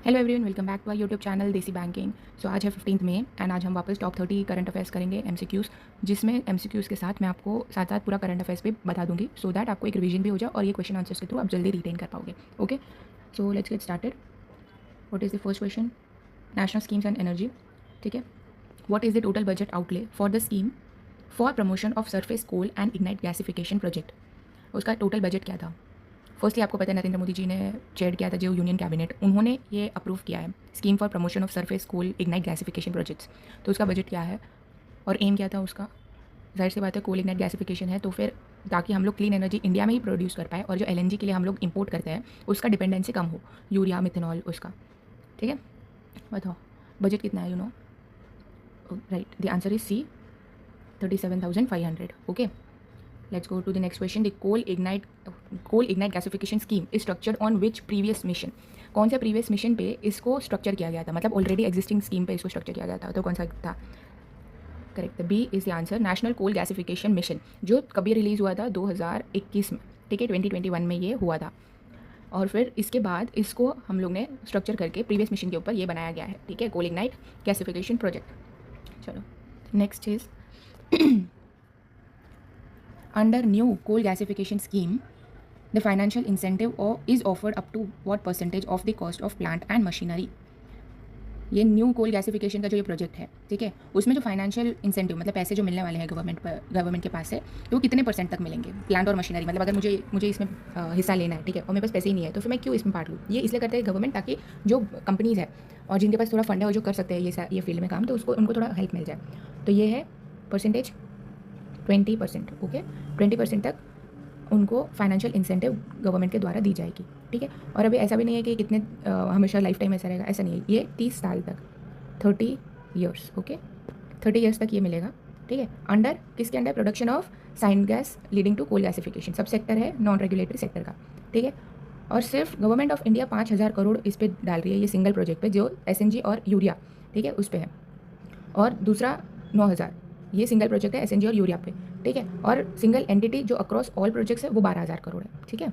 Hello everyone, welcome back to our YouTube channel Desi banking. So आज है 15 मई and आज हम वापस टॉप 30 करंट अफेयर्स करेंगे एमसीक्यूज़, जिसमें एमसीक्यूज़ के साथ मैं आपको साथ साथ पूरा करंट अफेयर्स भी बता दूंगी सो दैट आपको एक रिवीजन भी हो जाए और ये क्वेश्चन आंसर्स के थ्रू आप जल्दी रिटेन कर पाओगे। Okay, so let's get started. What is the first question? National schemes and energy. ठीक है, what is the total budget outlay for the scheme for promotion of surface coal and lignite gasification project? उसका total budget क्या था? Firstly आपको पता है नरेंद्र मोदी जी ने chair किया था जो यूनियन कैबिनेट, उन्होंने ये अप्रूव किया है scheme for promotion of surface coal lignite gasification projects. तो उसका बजट क्या है और एम क्या था उसका? जाहिर सी बात है कोल इग्नाइट गैसिफिकेशन है, तो फिर ताकि हम लोग क्लीन एनर्जी इंडिया में ही प्रोड्यूस कर पाए और जो एलएनजी के लिए हम लोग इंपोर्ट करते हैं उसका डिपेंडेंसी कम हो, यूरिया मिथेनॉल उसका। ठीक है, बताओ बजट कितना है? You know right, the answer is C, 37,500। Okay, let's go to the next question. The coal ignite gasification scheme is structured on which previous mission? कौन से प्रीवियस मिशन पे इसको स्ट्रक्चर किया गया था, मतलब ऑलरेडी एग्जिस्टिंग स्कीम पे इसको स्ट्रक्चर किया गया था, तो कौन सा था? Correct, B is the answer, national coal gasification mission, जो कभी रिलीज़ हुआ था 2021 में। ठीक है, 2021 में ये हुआ था और फिर इसके बाद इसको हम लोग ने स्ट्रक्चर करके प्रीवियस मिशन के ऊपर ये बनाया गया है। ठीक है, कोल इग्नाइट गैसिफिकेशन प्रोजेक्ट। चलो next is under new coal gasification scheme, the financial incentive is offered up to what percentage of the cost of plant and machinery? ये न्यू कोल गैसिफिकेशन का जो ये प्रोजेक्ट है, ठीक है, उसमें जो फाइनेंशियल इंसेंटिव मतलब पैसे जो मिलने वाले हैं गवर्नमेंट के पास से, तो वो कितने परसेंट तक मिलेंगे प्लांट और मशीनरी? मतलब अगर मुझे इसमें हिस्सा लेना है, ठीक है, और मेरे पास पैसे ही नहीं है, तो फिर मैं क्यों इसमें पार्ट लूँ? ये इसलिए करते हैं गवर्नमेंट ताकि जो कंपनीज़ है और जिनके पास थोड़ा फंड है और जो कर सकते हैं ये फील्ड में काम, तो उनको थोड़ा हेल्प मिल जाए। तो ये है परसेंटेज 20%। ओके, 20% तक उनको फाइनेंशियल इंसेंटिव गवर्नमेंट के द्वारा दी जाएगी। ठीक है, और अभी ऐसा भी नहीं है कि कितने हमेशा लाइफ टाइम ऐसा रहेगा, ऐसा नहीं है, ये 30 साल तक, 30 ईयर्स। ओके, 30 ईयर्स तक ये मिलेगा। ठीक है, अंडर किसके under? Production of syngas leading to coal gasification, sub sector है नॉन रेगुलेटरी सेक्टर का। ठीक है, और सिर्फ गवर्नमेंट ऑफ इंडिया 5,000 करोड़ इस पर डाल रही है, ये सिंगल प्रोजेक्ट पे जो एसएनजी और यूरिया, ठीक है, उस पर है, और दूसरा 9,000, ये सिंगल प्रोजेक्ट है एसएनजी और यूरिया पे। ठीक है, और सिंगल एंटिटी जो अक्रॉस ऑल प्रोजेक्ट्स है वो 12,000 करोड़ है। ठीक है,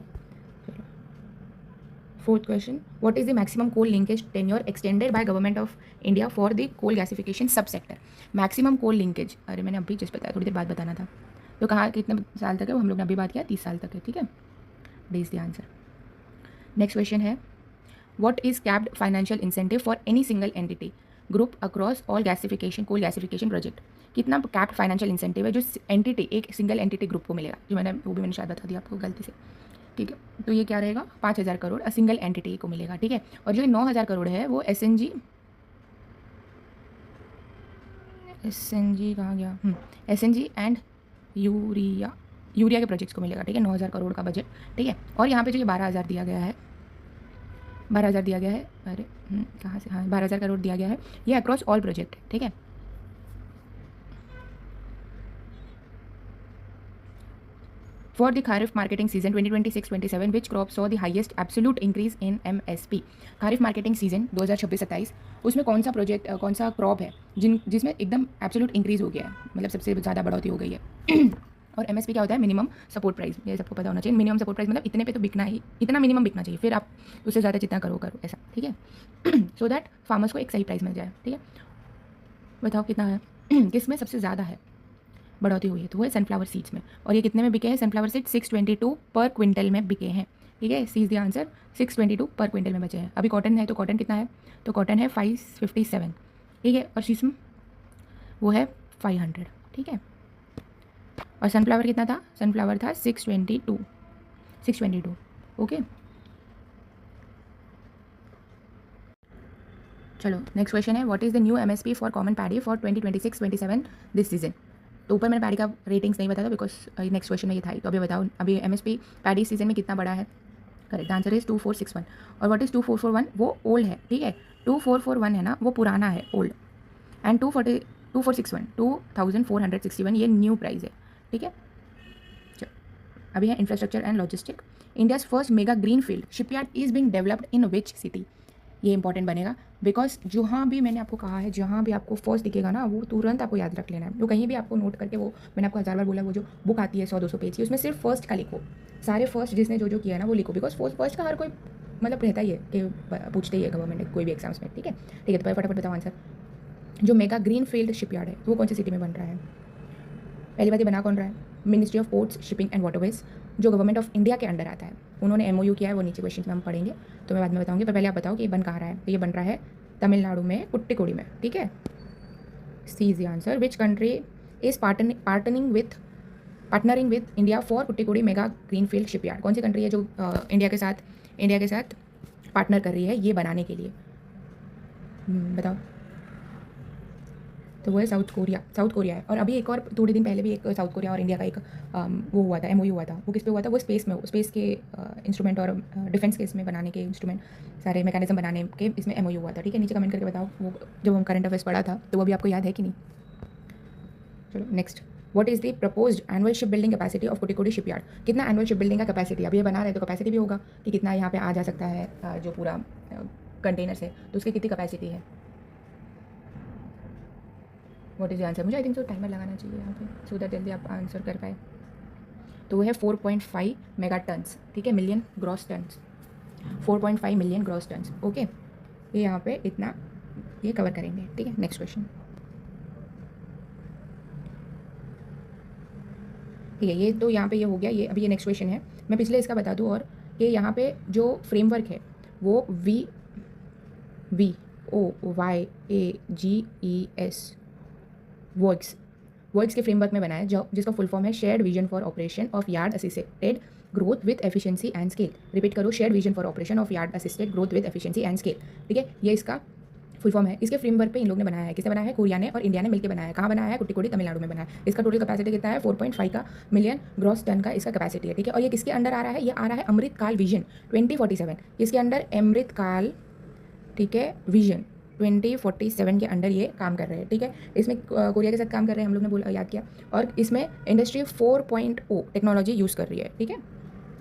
fourth question, what is the maximum coal linkage tenure extended by government of India for the coal gasification sub sector? Maximum coal linkage, अरे मैंने अभी जस्ट बताया, थोड़ी देर बाद बताना था, तो कहाँ कितने साल तक है? वो हम लोग ने अभी बात किया 30 साल तक है। ठीक है, D is the answer. Next question है, what is capped financial incentive for any single entity group across all gasification coal gasification project? कितना कैप्ड फाइनेंशियल इंसेंटिव है जो एंटिटी, एक सिंगल एंटिटी ग्रुप को मिलेगा? जो मैंने शायद बता दिया आपको गलती से। ठीक है, तो ये क्या रहेगा? 5,000 करोड़ सिंगल एंटिटी को मिलेगा। ठीक है, और जो 9,000 करोड़ है वो एसएनजी कहाँ गया? एसएनजी एंड यूरिया के प्रोजेक्ट्स को मिलेगा। ठीक है, 9,000 करोड़ का बजट। ठीक है, और यहाँ पे जो ये 12,000 दिया गया है, 12,000 दिया गया है, अरे कहाँ से, हाँ 12,000 करोड़ दिया गया है, ये अक्रॉस ऑल प्रोजेक्ट है। ठीक है, for the kharif marketing season 2026-27 which crop saw the highest absolute increase in MSP? Kharif marketing season 2026-27 उसमें कौन सा प्रोजेक्ट, कौन सा क्रॉप है जिसमें एकदम एब्सोल्यूट इंक्रीज हो गया है, मतलब सबसे ज़्यादा बढ़ोतरी हो गई है? और एमएसपी क्या होता है? मिनिमम सपोर्ट प्राइस, ये सबको पता होना चाहिए। मिनिमम सपोर्ट प्राइस मतलब इतने पे तो बिकना ही, इतना मिनिमम बिकना चाहिए, फिर आप उससे ज़्यादा जितना करो ऐसा। ठीक है, सो दैट फार्मर्स को एक सही प्राइस मिल जाए। ठीक है, बताओ कितना है? किस में सबसे ज़्यादा है बढ़ोतरी हुई है? तो वो है सनफ्लावर सीड्स में, और ये कितने में बिके हैं? सनफ्लावर सीड्स 622 पर क्विंटल में बिके हैं। ठीक है, सी इज द आंसर, 622 पर क्विंटल में बचे हैं। अभी कॉटन है, तो कॉटन कितना है? तो कॉटन है 557। ठीक है, और शीशम वो है 500। ठीक है, और सनफ्लावर कितना था? सनफ्लावर था 622। ओके, चलो नेक्स्ट क्वेश्चन है, what is the new MSP for common paddy for 2026-27 this season? तो ऊपर मैंने पैडी का रेटिंग्स नहीं बताया बिकॉज नेक्स्ट क्वेश्चन में ये था ही, तो अभी बताओ अभी एमएसपी पैडी सीजन में कितना बड़ा है? Correct answer is 2461। और व्हाट इज़ 2441? वो ओल्ड है। ठीक है, 2441 है ना, वो पुराना है, ओल्ड, एंड 2461 2461 ये न्यू प्राइस है। ठीक है, चलो अभी है infrastructure and logistic. India's first mega green field shipyard is being developed in which city? ये इंपॉर्टेंट बनेगा बिकॉज जहाँ भी मैंने आपको कहा है, जहाँ भी आपको फर्स्ट दिखेगा ना, वो तुरंत आपको याद रख लेना है। तो कहीं भी आपको नोट करके, वो मैंने आपको 1000 बार बोला, वो जो बुक आती है 100-200 पेज की, उसमें सिर्फ फर्स्ट का लिखो, सारे फर्स्ट जिसने जो किया है ना वो लिखो, बिकॉज फर्स्ट का हर कोई मतलब रहता ही है कि पूछते ही है गवर्नमेंट कोई भी एग्जाम्स में, ठीक है। ठीक है, तो फटाफट बताओ आंसर। जो मेगा ग्रीन फील्ड शिपयार्ड है वो कौन सी सिटी में बन रहा है? पहली बात, ये बना कौन रहा है? Ministry of ports, shipping and waterways, जो गवर्नमेंट ऑफ इंडिया के अंडर आता है। उन्होंने MOU किया है, वो नीचे क्वेश्चन में हम पढ़ेंगे, तो मैं बाद में बताऊंगी। पर पहले आप बताओ कि ये बन कहाँ रहा है? तो ये बन रहा है तमिलनाडु में, कुट्टिकोडी में, ठीक है। C is the answer. Which country is partnering with India for Kuttikodi mega green field shipyard? कौन सी कंट्री है जो इंडिया के साथ पार्टनर कर रही है ये बनाने के लिए? बताओ। तो वो है साउथ कोरिया है। और अभी एक और थोड़े दिन पहले भी एक साउथ कोरिया और इंडिया का एक वो हुआ था, MOU हुआ था। वो किस पे हुआ था? वो स्पेस के इंस्ट्रूमेंट और डिफेंस के इसमें बनाने के इंस्ट्रूमेंट, सारे मैकेनिज्म बनाने के इसमें MOU हुआ था, ठीक है। नीचे कमेंट करके बताओ, वो जब हम करंट अफेयर्स पढ़ा था तो वो भी आपको याद है कि नहीं? चलो next. What is the proposed annual ship building capacity of Kuttikodi shipyard? कितना एनुअल शिप बिल्डिंग का कैपेसिटी? अभी ये बना रहे तो कैपेसिटी भी होगा कि कितना यहाँ पे आ जा सकता है जो पूरा कंटेनर्स है, तो उसकी कितनी कैपेसिटी है? What is the answer? मुझे आई थिंक सो टाइमर लगाना चाहिए यहाँ पे, सो दैट जल्दी आप आंसर कर पाए। तो वो है 4.5 मेगा टन्स, ठीक है, million gross tons, 4.5 million gross tons, okay. ये यहाँ पे इतना ये कवर करेंगे, ठीक है। नेक्स्ट क्वेश्चन, ठीक है। ये तो यहाँ पे ये हो गया, ये अभी ये नेक्स्ट क्वेश्चन है। मैं पिछले इसका बता दूँ और कि यहाँ पे जो फ्रेमवर्क है वो VOYAGES वर्क्स के फ्रेमवर्क में बना है, जो जिसका फुल फॉर्म है shared vision for operation of yard assisted growth with efficiency and scale. Repeat करो, shared vision for operation of yard assisted growth with efficiency and scale, ठीक है। ये इसका फुल फॉर्म है। इसके फ्रेमवर्क पे इन लोग ने बनाया है। किसने बनाया है? कोरिया ने और इंडिया ने मिलकर बनाया है। कहाँ बनाया है? कुट्टिकोडी तमिलनाडु में बनाया है। इसका टोटल कैपेसिटी कितना है? 4.5 का मिलियन ग्रॉस टन का इसका कैपेसिटी है, ठीक है। और ये किसके अंडर आ रहा है? ये आ रहा है अमृतकाल विजन 2047, इसके अंडर अमृतकाल, ठीक है, विजन 2047 के अंडर ये काम कर रहे हैं, ठीक है। इसमें कोरिया के साथ काम कर रहे हैं, हम लोग ने बोला, याद किया। और इसमें इंडस्ट्री 4.0 टेक्नोलॉजी यूज़ कर रही है, ठीक है।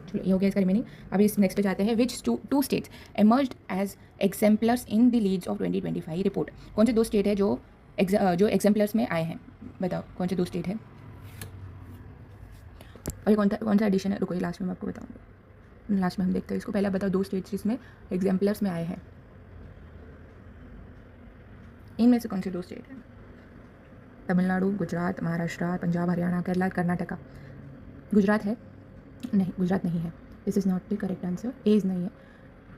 चलो ये हो गया इसका रिमेनिंग। अभी इस नेक्स्ट पे जाते हैं। Which two states emerged as exemplars in the LEADS of 2025 report? कौन से दो स्टेट है जो एग्जाम्पलर्स में आए हैं? बताओ कौन से दो स्टेट है? और ये कौन सा एडिशन है? रुको, ये लास्ट में मैं आपको बताऊँगी, लास्ट में हम देखते हैं इसको। पहले बताओ दो स्टेट्स जिसमें एग्जाम्पलर्स में आए हैं, इनमें से कौन से दो स्टेट हैं? तमिलनाडु, गुजरात, महाराष्ट्र, पंजाब, हरियाणा, केरला, कर्नाटका। गुजरात है? नहीं, गुजरात नहीं है। This is not the correct answer. एज नहीं है।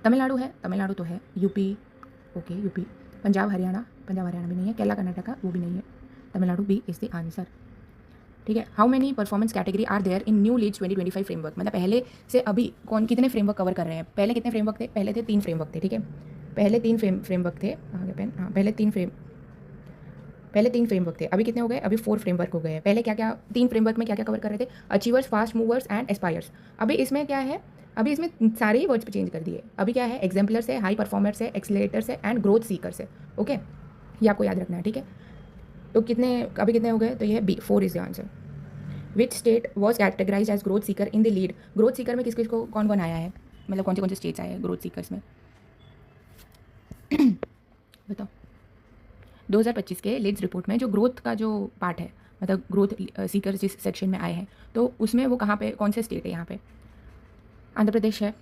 तमिलनाडु है? तमिलनाडु तो है। UP, okay UP. Punjab Haryana भी नहीं है। केरला कर्नाटका वो भी नहीं है। Tamil Nadu B is the answer, ठीक है। How many performance category are there in new LEADS 2025 framework? मतलब पहले से अभी कितने फ्रेमवर्क कवर कर रहे हैं? पहले कितने फ्रेमवर्क थे? पहले थे 3 फ्रेमवर्क थे, ठीक है। पहले 3 फ्रेमवर्क थे। आगे पेन, हाँ, पहले तीन फ्रेमवर्क थे। अभी कितने हो गए? अभी 4 फ्रेमवर्क हो गए हैं। पहले क्या क्या 3 फ्रेमवर्क में क्या क्या कवर कर रहे थे? Achievers, fast movers and aspires. अभी इसमें क्या है? अभी इसमें सारे ही वर्ड्स पे चेंज कर दिए। अभी क्या है? एग्जाम्पलर्स है, हाई परफॉर्मर्स है, एक्सीलरेटर्स है एंड ग्रोथ सीकर्स है, ओके। ये आपको याद रखना है, ठीक है। तो अभी कितने हो गए? तो ये B, 4 is the answer. Which state was categorise as growth seeker in the LEADS? Growth seeker में किसको कौन आया है? मतलब कौन से स्टेट्स आए हैं ग्रोथ सीकर्स में? बताओ। 2025 के लीड्स रिपोर्ट में जो ग्रोथ का जो पार्ट है, मतलब ग्रोथ सीकर जिस सेक्शन में आए हैं, तो उसमें वो कहाँ पे, कौन से स्टेट है यहाँ पे? आंध्र प्रदेश है?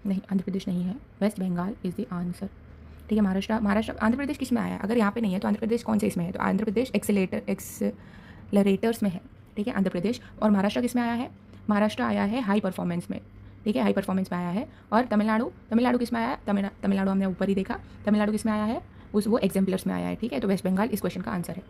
नहीं, आंध्र प्रदेश नहीं है। West Bengal is the answer, ठीक है। महाराष्ट्र, आंध्र प्रदेश किस में आया है? अगर यहाँ पे नहीं है तो आंध्र प्रदेश कौन से इसमें है? तो आंध्र प्रदेश एक्सेलरेटर्स में है, ठीक है, आंध्र प्रदेश। और महाराष्ट्र किस में आया है? महाराष्ट्र आया है हाई परफॉर्मेंस में, ठीक है, हाई परफॉर्मेंस में आया है। और तमिलनाडु किस में आया है? तमिलनाडु हमने ऊपर ही देखा। तमिलनाडु किस में आया है? वो एग्जाम्पलर्स में आया है, ठीक है। तो वेस्ट बंगाल इस क्वेश्चन का आंसर है,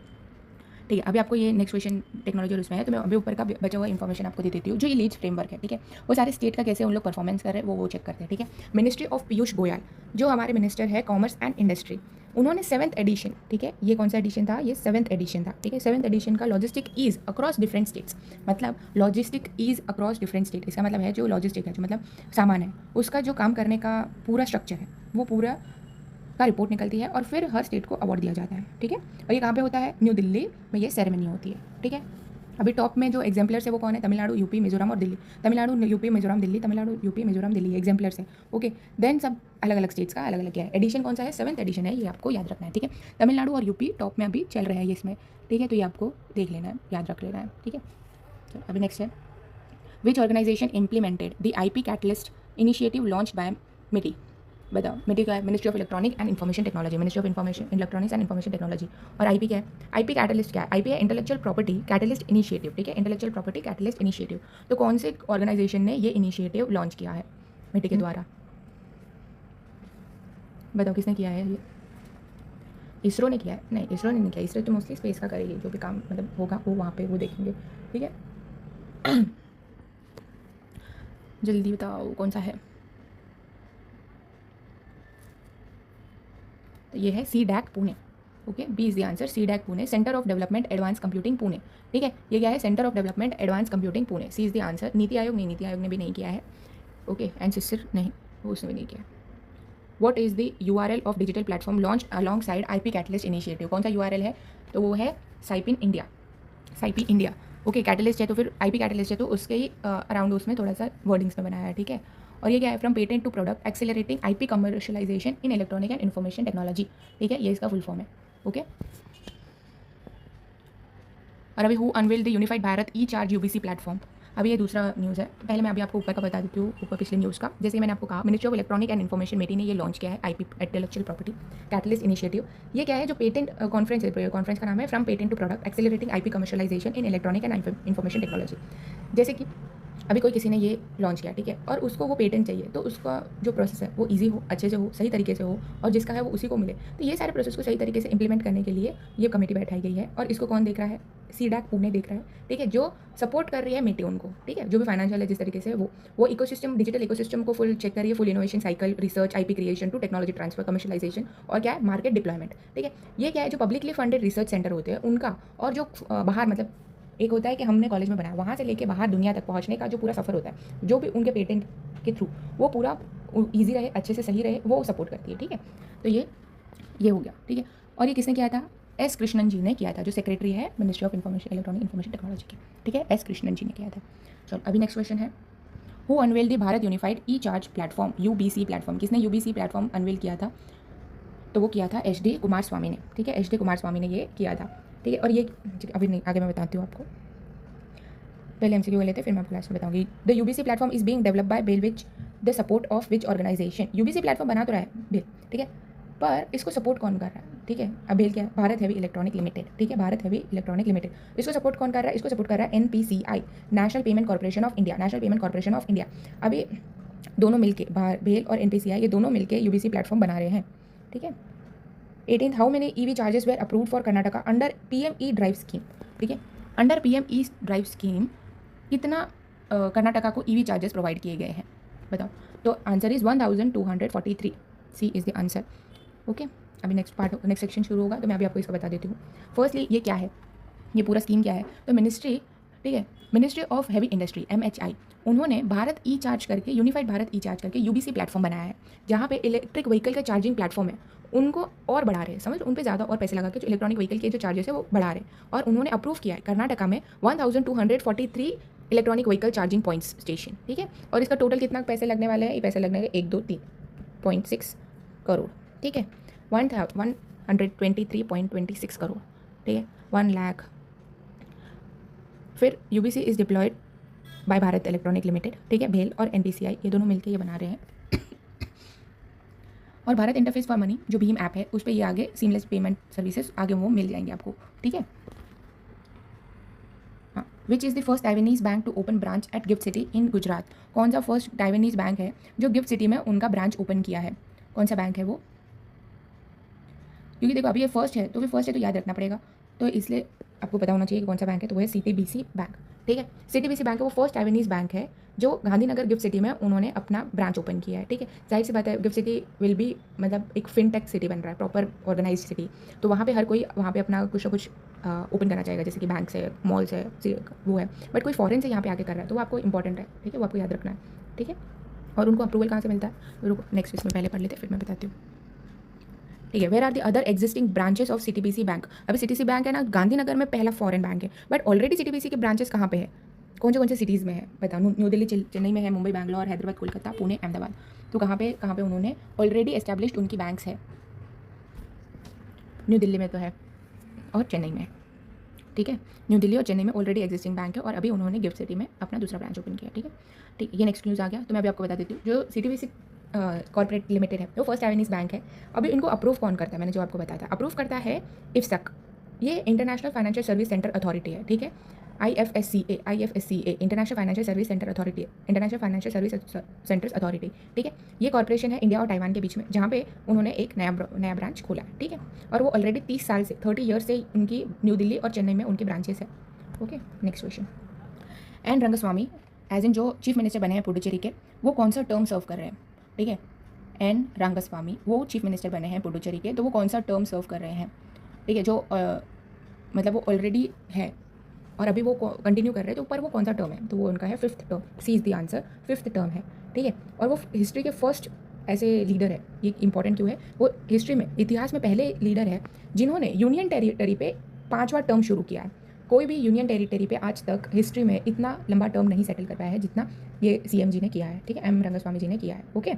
ठीक है। अभी आपको ये नेक्स्ट क्वेश्चन टेक्नोलॉजी और उसमें है, तो मैं अभी ऊपर का बचा हुआ इन्फॉर्मेशन आपको दे देती हूँ। जो ये लीड्स फ्रेमवर्क है, ठीक है, वो सारे स्टेट का कैसे उन लोग परफॉर्मेंस कर रहे हैं वो चेक करते हैं, ठीक है। मिनिस्ट्री ऑफ पीयूष गोयल, जो हमारे मिनिस्टर है कॉमर्स एंड इंडस्ट्री, उन्होंने 7th एडिशन, ठीक है, ये कौन सा एडिशन था? ये 7th एडिशन था, ठीक है। 7th एडिशन का logistic ease across different states, मतलब logistic ease across different state, इसका मतलब है जो लॉजिस्टिक है, जो मतलब सामान है, उसका जो काम करने का पूरा स्ट्रक्चर है, वो पूरा का रिपोर्ट निकलती है और फिर हर स्टेट को अवार्ड दिया जाता है, ठीक है। और ये कहाँ पे होता है? न्यू दिल्ली में ये सेरेमनी होती है, ठीक है। अभी टॉप में जो एग्जाम्पलर्स है वो कौन है? तमिलनाडु, यूपी, मिजोरम और Delhi. Tamil Nadu, UP, Mizoram, Delhi, Tamil Nadu, UP, Mizoram, Delhi exemplars है, ओके। देन सब अलग अलग स्टेट्स का अलग अलग क्या है। एडिशन कौन सा है? 7th एडिशन है, ये आपको याद रखना है, ठीक है। तमिलनाडु और यूपी टॉप में अभी चल रहे हैं ये इसमें, ठीक है। तो ये आपको देख लेना है, याद रख लेना है, ठीक है। तो अभी नेक्स्ट है, which organization implemented the IP catalyst initiative launch by MeitY? बताओ मिट्टी क्या है? Ministry of electronic and information technology, ministry of information electronics and information technology. और आईपी क्या है? आईपी कैटलिस्ट क्या है? आईपी है इंटेलेक्चुअल प्रॉपर्टी कैटलिस्ट इनिशिएटिव, ठीक है, इंटेलेक्चुअल प्रॉपर्टी कैटलिस्ट इनिशिएटिव। तो कौन से ऑर्गेनाइजेशन ने ये इनिशिएटिव लॉन्च किया है मिट्टी के द्वारा? बताओ किसने किया है ये? इसरो ने किया है? नहीं, इसरो ने नहीं किया। इसरो तो मोस्टली स्पेस का करेगी, जो भी काम मतलब होगा वो वहाँ पे वो देखेंगे, ठीक है। जल्दी बताओ कौन सा है? तो ये है C DAC Pune. Okay, B is the answer, C DAC Pune, centre of development advance computing Pune, ठीक है। ये क्या है? Centre of development advance computing Pune, C is the answer. NITI Aayog नहीं, नीति आयोग ने भी नहीं किया है। ओके, एंड सिस्टर नहीं, वो उसने भी नहीं किया। What is the URL of digital platform launch along side IP catalyst initiative? कौन सा यूआरएल है? तो वो है साइपिन इंडिया, साइपी इंडिया। ओके, कैटलिस्ट है तो फिर आईपी कैटलिस्ट है तो उसके ही अराउंड उसमें थोड़ा सा वर्डिंग्स में बनाया है, ठीक है। और ये क्या है? From patent to product accelerating IP commercialisation in electronic and information technology, ठीक है, ये इसका फुल फॉर्म है। ओके, और अभी who unveiled the unified Bharat E charge UBC platform? अभी ये दूसरा न्यूज़ है। पहले मैं अभी आपको ऊपर का बता देती हूँ, ऊपर पिछले न्यूज़ का। जैसे मैंने आपको कहा, ministry of electronic and information MeitY ने ये लॉन्च किया है IP intellectual property catalyst initiative. ये क्या है? जो पेटेंट कॉन्फ्रेंस है, कॉन्फ्रेंस का नाम है from patent to product accelerating IP commercialisation in electronic and information technology. जैसे कि अभी कोई किसी ने ये लॉन्च किया, ठीक है, और उसको वो पेटेंट चाहिए, तो उसका जो प्रोसेस है वो इजी हो, अच्छे से हो, सही तरीके से हो, और जिसका है वो उसी को मिले। तो ये सारे प्रोसेस को सही तरीके से इंप्लीमेंट करने के लिए ये कमेटी बैठाई गई है। और इसको कौन देख रहा है? सी डैक पुणे देख रहा है, ठीक है, जो सपोर्ट कर रही है मिट्टी उनको, ठीक है, जो भी फाइनेंशियल है जिस तरीके से वो इकोसिस्टम, डिजिटल इकोसिस्टम को फुल चेक करिए, full innovation cycle, research, IP creation to technology transfer, commercialisation, और क्या है? मार्केट डिप्लॉयमेंट, ठीक है। ये क्या है? जो पब्लिकली फंडेड रिसर्च सेंटर होते हैं उनका, और जो बाहर मतलब एक होता है कि हमने कॉलेज में बनाया, वहाँ से लेके बाहर दुनिया तक पहुँचने का जो पूरा सफ़र होता है, जो भी उनके पेटेंट के थ्रू वो पूरा ईजी रहे, अच्छे से सही रहे, वो सपोर्ट करती है, ठीक है। तो ये हो गया, ठीक है। और ये किसने किया था? एस कृष्णन जी ने किया था, जो सेक्रेटरी है ministry of information electronic information technology की, ठीक है, एस कृष्णन जी ने किया था। चलो अभी नेक्स्ट क्वेश्चन है, who unwell the Bharat unified E charge platform UBC platform? किसने यूबीसी प्लेटफॉर्म अनवेल किया था? तो वो किया था एच डी कुमार स्वामी ने, ठीक है, एच डी कुमार स्वामी ने ये किया था, ठीक है। और ये अभी नहीं, आगे मैं बताती हूँ आपको, पहले एमसीक्यू लेते हैं फिर मैं आपको लास्ट में बताऊंगी। The UBC platform is being developed by BEL with the support of which organisation? UBC platform बना तो रहा है बेल, ठीक है, पर इसको सपोर्ट कौन कर रहा है? ठीक है, अब बेल क्या है? भारत हैवी इलेक्ट्रॉनिक लिमिटेड, ठीक है, भारत हैवी इलेक्ट्रॉनिक लिमिटेड। इसको सपोर्ट कौन कर रहा है? इसको सपोर्ट कर रहा है NPCI, national payment corporation of India, national payment corporation of India. अभी दोनों मिलके, बेल और एनपीसीआई, ये दोनों मिलके यूबीसी प्लेटफॉर्म बना रहे हैं, ठीक है। 18th, how many EV chargers were approved for Karnataka under PM E drive scheme? ठीक है, अंडर पीएमई ड्राइव स्कीम कितना कर्नाटका को ईवी चार्जेस प्रोवाइड किए गए हैं? बताओ। तो answer is 1243, C is the answer. Okay, अभी नेक्स्ट सेक्शन शुरू होगा, तो मैं अभी आपको इसका बता देती हूँ। फर्स्टली ये क्या है, ये पूरा स्कीम क्या है? तो मिनिस्ट्री, ठीक है, ministry of heavy industry MHI, उन्होंने भारत ई चार्ज करके, यूनिफाइड भारत ई चार्ज करके यूबीसी प्लेटफॉर्म बनाया है, जहाँ पे इलेक्ट्रिक व्हीकल का चार्जिंग प्लेटफॉर्म है उनको और बढ़ा रहे हैं, समझ, उन पे ज़्यादा और पैसे लगा के जो इलेक्ट्रॉनिक व्हीकल के जो चार्जेस है वो बढ़ा रहे हैं। और उन्होंने अप्रूव किया है कर्नाटका में 1243 electronic vehicle charging points station, ठीक है। और इसका टोटल कितना पैसे लगने वाले हैं? ये पैसे लगने वाले 1, 2, 3.6 करोड़, ठीक है, 123.26 करोड़, ठीक है, 1 लाख। फिर UBC is deployed by Bharat electronic limited, ठीक है, भेल और एनपीसीआई ये दोनों मिलकर ये बना रहे हैं। और भारत इंटरफेस फॉर मनी जो भीम ऐप है उस पर ये आगे सीमलेस पेमेंट सर्विसेज आगे वो मिल जाएंगे आपको, ठीक है। हाँ, which is the first Taiwanese bank to open branch at GIFT City in Gujarat? कौन सा फर्स्ट टाइवानीज बैंक है जो गिफ्ट सिटी में उनका ब्रांच ओपन किया है? कौन सा बैंक है वो? क्योंकि देखो अभी ये फर्स्ट है, तो फिर फर्स्ट है तो याद रखना पड़ेगा, तो इसलिए आपको पता होना चाहिए कि कौन सा बैंक है। तो वो है सीटीबीसी बैंक, ठीक है, सीटीबीसी बैंक है, वो फर्स्ट टाइवानीज बैंक है जो गांधीनगर गिफ्ट सिटी में उन्होंने अपना ब्रांच ओपन किया है, ठीक है। जाहिर सी बात है, गिफ्ट सिटी विल बी मतलब एक फिनटेक सिटी बन रहा है, प्रॉपर ऑर्गेनाइज सिटी, तो वहाँ पे हर कोई वहाँ पे अपना कुछ ना कुछ ओपन करना चाहेगा, जैसे कि बैंक से, मॉल से, वो है। बट कोई फॉरेन से यहाँ पे आके कर रहा है तो वो आपको इंपॉर्टेंट है, ठीक है, वो आपको याद रखना है, ठीक है। और उनको अप्रूवल कहाँ से मिलता है? रुको नेक्स्ट इसमें पहले पढ़ लेते हैं फिर मैं बताती हूँ, ठीक है। Where are the other existing branches of CTBC bank? अभी सीटीसी बैंक है ना, गांधीनगर में पहला फॉरेन बैंक है, बट ऑलरेडी सीटीबीसी के ब्रांचेस कहाँ पे है? कौन से सिटीज़ में है बताओ? न्यू दिल्ली, चेन्नई में है, मुंबई, बैंगलोर, हैदराबाद, कोलकाता, पुणे, अहमदाबाद। तो कहाँ पे उन्होंने ऑलरेडी एस्टैब्लिश्ड उनकी बैंक्स है? न्यू दिल्ली में तो है और चेन्नई में, ठीक है, न्यू दिल्ली और चेन्नई में ऑलरेडी एग्जिस्टिंग बैंक है, और अभी उन्होंने गिफ्ट सिटी में अपना दूसरा ब्रांच ओपन किया, ठीक है। ठीक, ये नेक्स्ट न्यूज़ आ गया, तो मैं अभी आपको बता देती हूँ, जो सीटीबीसी कॉर्पोरेट लिमिटेड है, वो फर्स्ट एवेन्यूज बैंक है। अभी इनको अप्रूव कौन करता है, मैंने जो आपको बताया था, अप्रूव करता है इफ्सक, ये international financial service centre authority है, ठीक है। IFSCA international financial service centre authority, international financial service centres authority, ठीक है। ये कॉर्पोरेशन है इंडिया और ताइवान के बीच में, जहाँ पे उन्होंने एक नया ब्रांच खोला है, ठीक है। और वो ऑलरेडी 30 साल से 30 ईयर्स से उनकी न्यू दिल्ली और चेन्नई में उनके ब्रांचेस है। Okay, next question. N Rangaswamy as in जो चीफ मिनिस्टर बने हैं पुडुचेरी के, वो कौन सा टर्म सर्व कर रहे हैं, ठीक है। एन रंगस्वामी वो चीफ मिनिस्टर बने हैं पुडुचेरी के, तो वो कौन सा टर्म सर्व कर रहे हैं, ठीक है। जो मतलब वो ऑलरेडी है और अभी वो कंटिन्यू कर रहे हैं, तो ऊपर वो कौन सा टर्म है, तो वो उनका है 5th term. C is the answer, 5th term है, ठीक है। और वो हिस्ट्री के फर्स्ट ऐसे लीडर है, ये इंपॉर्टेंट क्यों है, वो हिस्ट्री में, इतिहास में पहले लीडर है जिन्होंने यूनियन टेरिटरी पे 5वां टर्म शुरू किया है। कोई भी यूनियन टेरिटरी पे आज तक हिस्ट्री में इतना लंबा टर्म नहीं सेटल कर पाया है जितना ये CM जी ने किया है, ठीक है, एम रंगस्वामी जी ने किया है। ओके,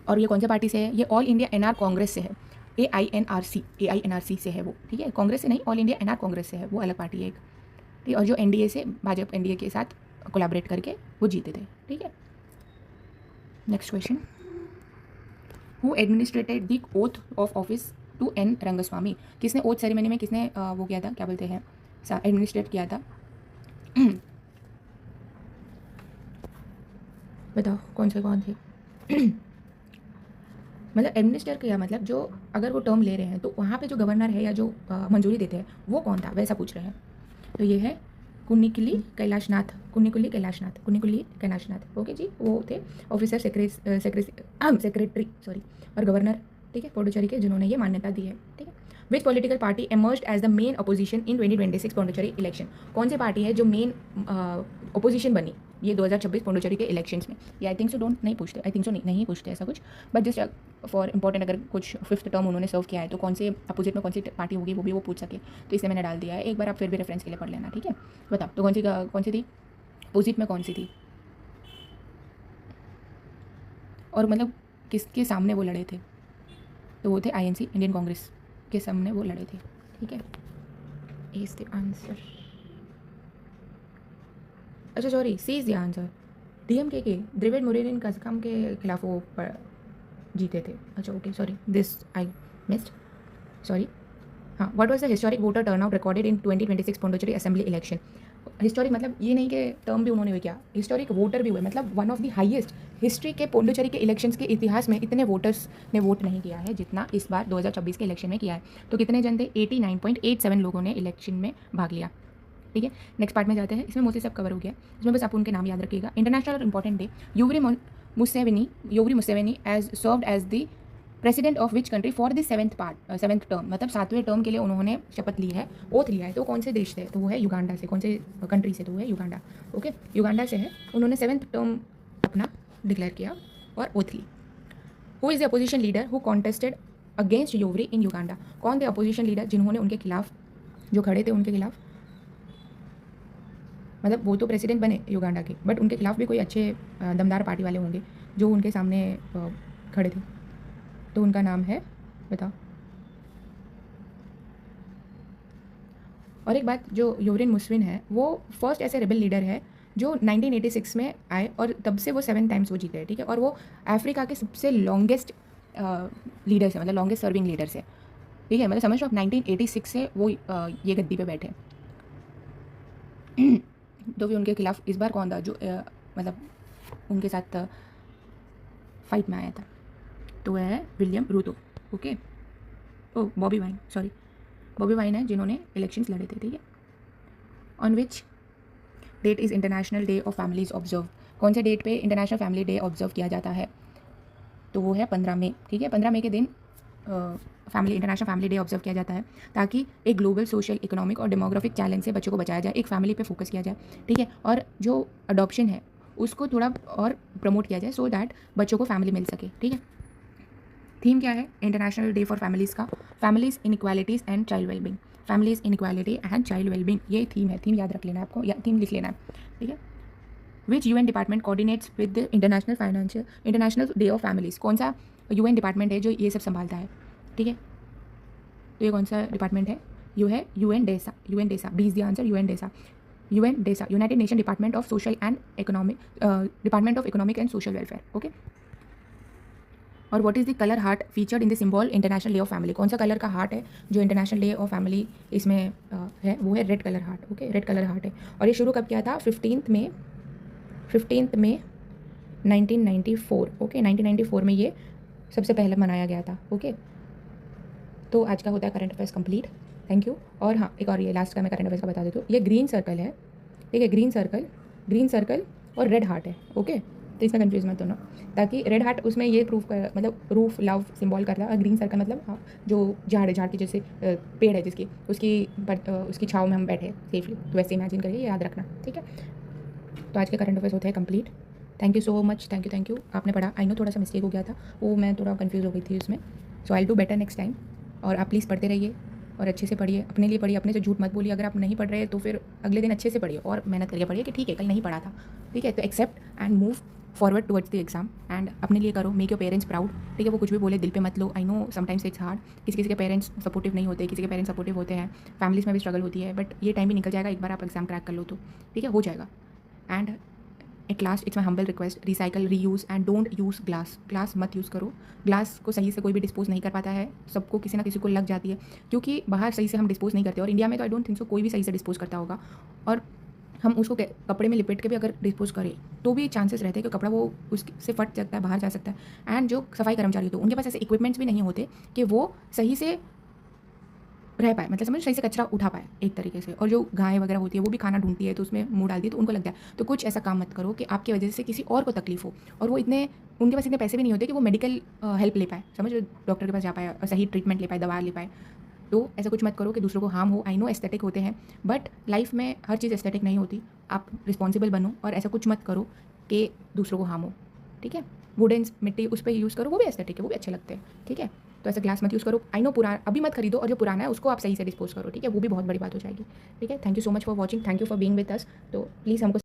और ये कौन से पार्टी से है, ये ऑल इंडिया NR कांग्रेस से है, AINRC से है वो, ठीक है। कांग्रेस से नहीं, ऑल इंडिया NR कांग्रेस से है, वो अलग पार्टी है एक, ठीक है। और जो NDA से, भाजपा NDA के साथ कोलैबोरेट करके वो जीते थे, ठीक है। Next question, who administered the oath of office to N Rangaswamy, किसने ओथ सेरेमनी में किसने वो किया था, क्या बोलते हैं, एडमिनिस्ट्रेट किया था, बताओ कौन थे मतलब एडमिनिस्टर किया, मतलब जो अगर वो टर्म ले रहे हैं तो वहाँ पे जो गवर्नर है या जो मंजूरी देते हैं वो कौन था, वैसा पूछ रहे हैं। तो ये है कुन्निकुल्ली कैलाशनाथ, ओके जी, वो थे ऑफिसर सेक्रेटरी सॉरी, और गवर्नर, ठीक है, पुडुचेरी के, जिन्होंने ये मान्यता दी है, ठीक है। Which political party emerged as the main opposition in 2026 Puducherry election, कौन सी पार्टी है जो मेन अपोजिशन बनी ये 2026 पुडुचेरी के इलेक्शंस में। ये आई थिंक सो नहीं पूछते ऐसा कुछ, बट जस्ट फॉर इंपॉर्टेंट, अगर कुछ 5th टर्म उन्होंने सर्व किया है तो कौन से अपोजिट में कौन सी पार्टी होगी वो भी वो पूछ सके, तो इसलिए मैंने डाल दिया है। एक बार आप फिर भी रेफरेंस के लिए पढ़ लेना, ठीक है। बताओ तो कौन सी थी, अपोजिट में कौन सी थी, और मतलब किसके सामने वो लड़े थे, तो वो थे INC इंडियन कांग्रेस के सामने वो लड़े थे, ठीक है। इज द आंसर, अच्छा sorry, C is the answer, DMK के द्रविड़ मुरुगन कज़ागम के खिलाफ वो जीते थे। अच्छा okay, sorry this I missed, sorry. हाँ, what was the historic voter turnout recorded in 2026 Puducherry assembly election. Historic मतलब ये नहीं कि टर्म भी उन्होंने किया, हिस्टोरिक वोटर भी हुए, मतलब one of the highest history के पुडुचेरी के इलेक्शंस के इतिहास में इतने वोटर्स ने वोट नहीं किया है जितना इस बार 2026 के इलेक्शन में किया है। तो कितने जन थे, 89.87 लोगों ने इलेक्शन में भाग लिया, ठीक है। नेक्स्ट पार्ट में जाते हैं, इसमें मोस्टली सब कवर हो गया, इसमें बस आप उनके नाम याद रखिएगा। इंटरनेशनल और important day, Yoweri Museveni as served as the president of which country for the 7th term, मतलब 7वें टर्म के लिए उन्होंने शपथ ली है, ओथ लिया है, तो कौन से देश से, तो वो है युगांडा से, कौन से कंट्री से, तो वो है युगांडा, ओके, युगांडा से है, उन्होंने 7th टर्म अपना डिक्लेयर किया और ओथ ली। Who is the opposition leader who contested against Yoweri in Uganda, कौन थे अपोजिशन लीडर जिन्होंने उनके खिलाफ, जो खड़े थे उनके खिलाफ, मतलब वो तो प्रेसिडेंट बने युगांडा के, बट उनके खिलाफ भी कोई अच्छे दमदार पार्टी वाले होंगे जो उनके सामने खड़े थे, तो उनका नाम है, बताओ। और एक बात, जो योवरी मुसेवेनी है वो फर्स्ट ऐसे रेबल लीडर है जो 1986 में आए और तब से वो 7 टाइम्स वो जीते हैं, ठीक है। और वो अफ्रीका के सबसे लॉन्गेस्ट लीडर से, मतलब लॉन्गेस्ट सर्विंग लीडर से, ठीक है, मतलब समझ लो आप 1986 से वो ये गद्दी पे बैठे। तो भी उनके खिलाफ इस बार कौन था जो मतलब उनके साथ फाइट में आया था, तो वह है विलियम रूतो, ओके, ओ बॉबी वाइन है जिन्होंने इलेक्शंस लड़े थे, ठीक है। On which that is international day of families observe, कौन से डेट पे इंटरनेशनल फैमिली डे ऑब्जर्व किया जाता है, तो वो है 15 मई, ठीक है। 15 मई के दिन इंटरनेशनल फैमिली डे ऑब्जर्व किया जाता है ताकि एक ग्लोबल सोशल इकोनॉमिक और डेमोग्राफिक चैलेंज से बच्चों को बचाया जाए, एक फैमिली पे फोकस किया जाए, ठीक है। और जो अडॉप्शन है उसको थोड़ा और प्रमोट किया जाए सो दैट बच्चों को फैमिली मिल सके, ठीक है। थीम क्या है इंटरनेशनल डे फॉर फैमिलीज़ का, families inequalities and child wellbeing, families inequality and child wellbeing, ये थीम है, थीम याद रख लेना है आपको, या थीम लिख लेना है, ठीक है। विच UN department coordinates with the international day of families, कौन सा UN डिपार्टमेंट है जो ये सब संभालता है, ठीक है। तो ये कौन सा डिपार्टमेंट है, यू है UN DESA, B is the answer, UN DESA, united nation department of social and economic, department of economic and social welfare, okay. और what is the colour heart featured in the symbol international day of family, कौन सा colour का heart है जो international day of family इसमें है, वो है red colour heart. Okay, red colour heart है। और ये शुरू कब किया था? 15 मई 1994। ओके, 1994 में ये सबसे पहले मनाया गया था। ओके, तो आज का होता है current affairs complete. Thank you. और हाँ, एक और ये लास्ट का मैं करंट अफेयर्स का बता देती हूँ। ये ग्रीन सर्कल है, ठीक है, ग्रीन सर्कल और रेड हार्ट है। ओके, तो इसमें कंफ्यूज मत होना, ताकि रेड हार्ट उसमें ये प्रूफ कर मतलब रूफ लव सिंबल करता है, और ग्रीन सर्कल मतलब हाँ जो झाड़ है, झाड़ की जैसे पेड़ है जिसकी उसकी छाँव में हम बैठे सेफली, तो वैसे इमेजिन करिए, याद रखना, ठीक है। तो आज के करंट अफेयर्स होते हैं complete. Thank you so much, thank you. आपने पढ़ा, आई नो थोड़ा सा मिस्टेक हो गया था, वो मैं थोड़ा कंफ्यूज हो गई थी उसमें, so I do better next time. और आप प्लीज़ पढ़ते रहिए और अच्छे से पढ़िए, अपने लिए पढ़िए, अपने से झूठ मत बोलिए। अगर आप नहीं पढ़ रहे तो फिर अगले दिन अच्छे से पढ़िए और मेहनत करके पढ़िए कि ठीक है कल नहीं पढ़ा था, ठीक है। तो accept and move forward towards the exam, and अपने लिए करो, मेक योर पेरेंट्स प्राउड, ठीक है। वो कुछ भी बोले दिल पे मत लो। I know sometimes it's hard, किसी के पेरेंट्स सपोर्टिव नहीं होते, किसी के पेरेंट्स सपोर्टिव होते हैं, फैमिलीज में भी स्ट्रगल होती है, बट ये टाइम भी निकल जाएगा। एक बार आप एग्जाम क्रैक कर लो तो ठीक है, हो जाएगा। And at last it's my humble request, recycle, reuse and don't use glass मत यूज़ करो। ग्लास को सही से कोई भी डिस्पोज नहीं कर पाता है, सबको किसी ना किसी को लग जाती है, क्योंकि बाहर सही से हम डिस्पोज नहीं करते, और इंडिया में तो आई डोंट थिंक सो कोई भी सही से डिस्पोज करता होगा। और हम उसको कपड़े में लिपेट के भी अगर डिस्पोज करें तो भी चांसेस रहते हैं कि कपड़ा वो उससे फट सकता है, बाहर जा सकता है। एंड जो सफाई कर्मचारी होते हैं उनके पास ऐसे इक्विपमेंट्स भी नहीं होते कि वो सही से रह पाए, मतलब समझ, सही से कचरा उठा पाए एक तरीके से। और जो गाय वगैरह होती है वो भी खाना ढूंढती है, तो उसमें मुंह डालती है तो उनको लगता है। तो कुछ ऐसा काम मत करो कि आपकी वजह से किसी और को तकलीफ हो, और वो उनके पास इतने पैसे भी नहीं होते कि वो मेडिकल हेल्प ले पाए, समझ, डॉक्टर के पास जा पाए और सही ट्रीटमेंट ले पाए, दवा ले पाए। तो ऐसा कुछ मत करो कि दूसरों को हार्म हो। आई नो एस्थेटिक होते हैं, बट लाइफ में हर चीज़ एस्थेटिक नहीं होती। आप रिस्पॉन्सिबल बनो और ऐसा कुछ मत करो कि दूसरों को हार्म हो, ठीक है। वुडन मिट्टी उस पर यूज़ करो, वो भी एस्थेटिक है, वो भी अच्छे लगते हैं, ठीक है। तो ऐसा ग्लास मत यूज़ करो। आई नो पुराना अभी मत खरीदो, और जो पुराना है उसको आप सही से डिस्पोज करो, ठीक है, वो भी बहुत बड़ी बात हो जाएगी, ठीक है। Thank you so much for watching, thank you for being with us. तो प्लीज़ हमको